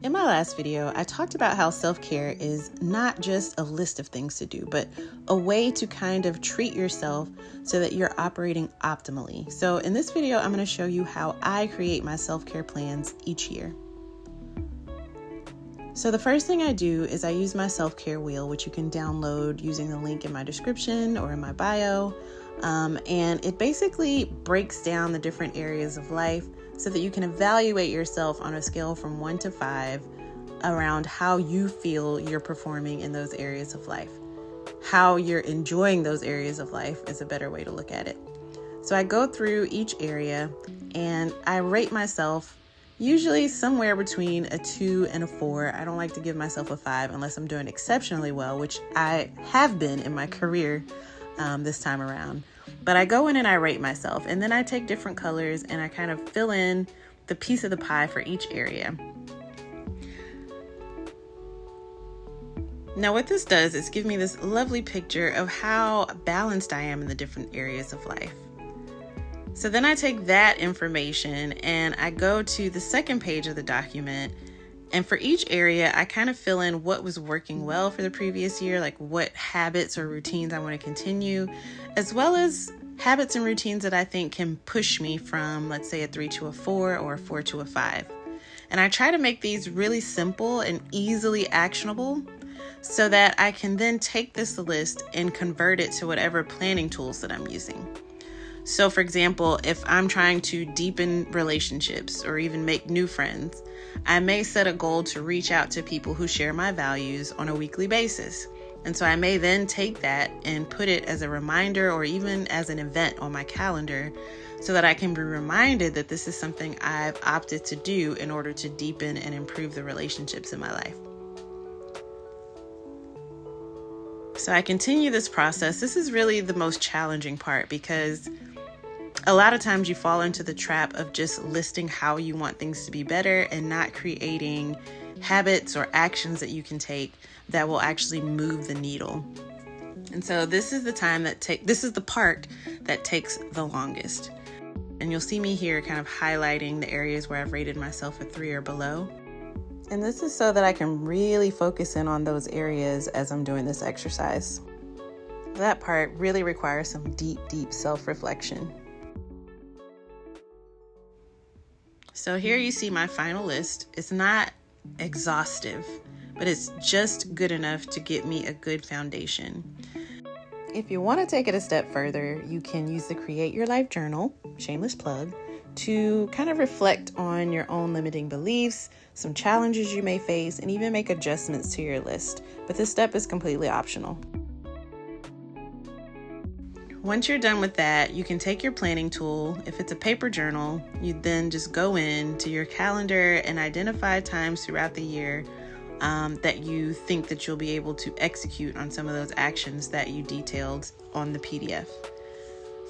In my last video, I talked about how self-care is not just a list of things to do, but a way to kind of treat yourself so that you're operating optimally. So in this video, I'm going to show you how I create my self-care plans each year. So the first thing I do is I use my self-care wheel, which you can download using the link in my description or in my bio. And it basically breaks down the different areas of life so that you can evaluate yourself on a scale from 1 to 5 around how you feel you're performing in those areas of life. How you're enjoying those areas of life is a better way to look at it. So I go through each area and I rate myself usually somewhere between a 2 and a 4. I don't like to give myself a 5 unless I'm doing exceptionally well, which I have been in my career this time around. But I go in and I rate myself, and then I take different colors and I kind of fill in the piece of the pie for each area. Now what this does is give me this lovely picture of how balanced I am in the different areas of life. So then I take that information and I go to the second page of the document, and for each area, I kind of fill in what was working well for the previous year, like what habits or routines I want to continue, as well as habits and routines that I think can push me from, let's say, a 3 to a 4 or a 4 to a 5. And I try to make these really simple and easily actionable so that I can then take this list and convert it to whatever planning tools that I'm using. So for example, if I'm trying to deepen relationships or even make new friends, I may set a goal to reach out to people who share my values on a weekly basis. And so I may then take that and put it as a reminder or even as an event on my calendar so that I can be reminded that this is something I've opted to do in order to deepen and improve the relationships in my life. So I continue this process. This is really the most challenging part because a lot of times you fall into the trap of just listing how you want things to be better and not creating habits or actions that you can take that will actually move the needle. And so this is the part that takes the longest. And you'll see me here kind of highlighting the areas where I've rated myself a 3 or below. And this is so that I can really focus in on those areas as I'm doing this exercise. That part really requires some deep self-reflection. So here you see my final list. It's not exhaustive, but it's just good enough to get me a good foundation. If you want to take it a step further, you can use the Create Your Life Journal, shameless plug, to kind of reflect on your own limiting beliefs, some challenges you may face, and even make adjustments to your list. But this step is completely optional. Once you're done with that, you can take your planning tool. If it's a paper journal, you then just go in to your calendar and identify times throughout the year that you think that you'll be able to execute on some of those actions that you detailed on the PDF.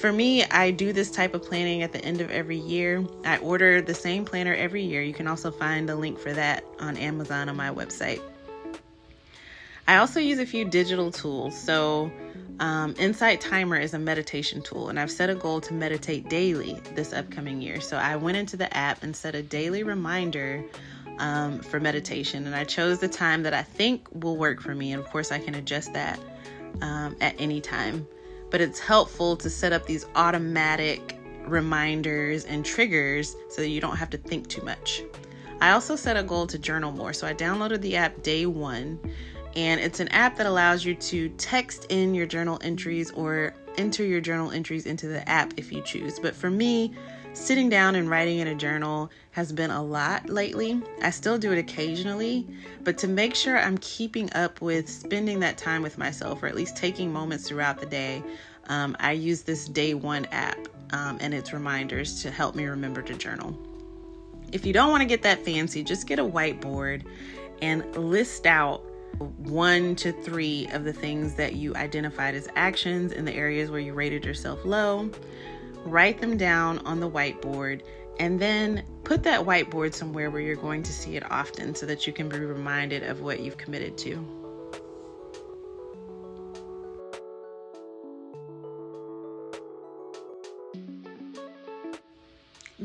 For me, I do this type of planning at the end of every year. I order the same planner every year. You can also find a link for that on Amazon on my website. I also use a few digital tools. So Insight Timer is a meditation tool, and I've set a goal to meditate daily this upcoming year. So I went into the app and set a daily reminder for meditation, and I chose the time that I think will work for me. And of course, I can adjust that at any time. But it's helpful to set up these automatic reminders and triggers so that you don't have to think too much. I also set a goal to journal more. So I downloaded the app day 1. And it's an app that allows you to text in your journal entries or enter your journal entries into the app if you choose. But for me, sitting down and writing in a journal has been a lot lately. I still do it occasionally, but to make sure I'm keeping up with spending that time with myself, or at least taking moments throughout the day, I use this day 1 app and its reminders to help me remember to journal. If you don't want to get that fancy, just get a whiteboard and list out 1 to 3 of the things that you identified as actions in the areas where you rated yourself low. Write them down on the whiteboard and then put that whiteboard somewhere where you're going to see it often so that you can be reminded of what you've committed to.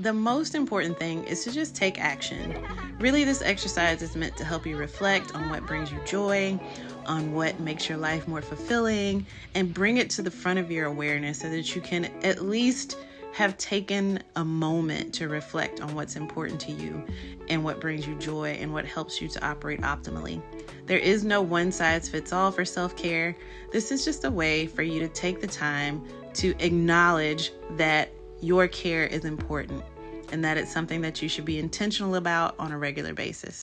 the most important thing is to just take action. Really, this exercise is meant to help you reflect on what brings you joy, on what makes your life more fulfilling, and bring it to the front of your awareness so that you can at least have taken a moment to reflect on what's important to you and what brings you joy and what helps you to operate optimally. There is no one size fits all for self-care. This is just a way for you to take the time to acknowledge that your care is important and that it's something that you should be intentional about on a regular basis.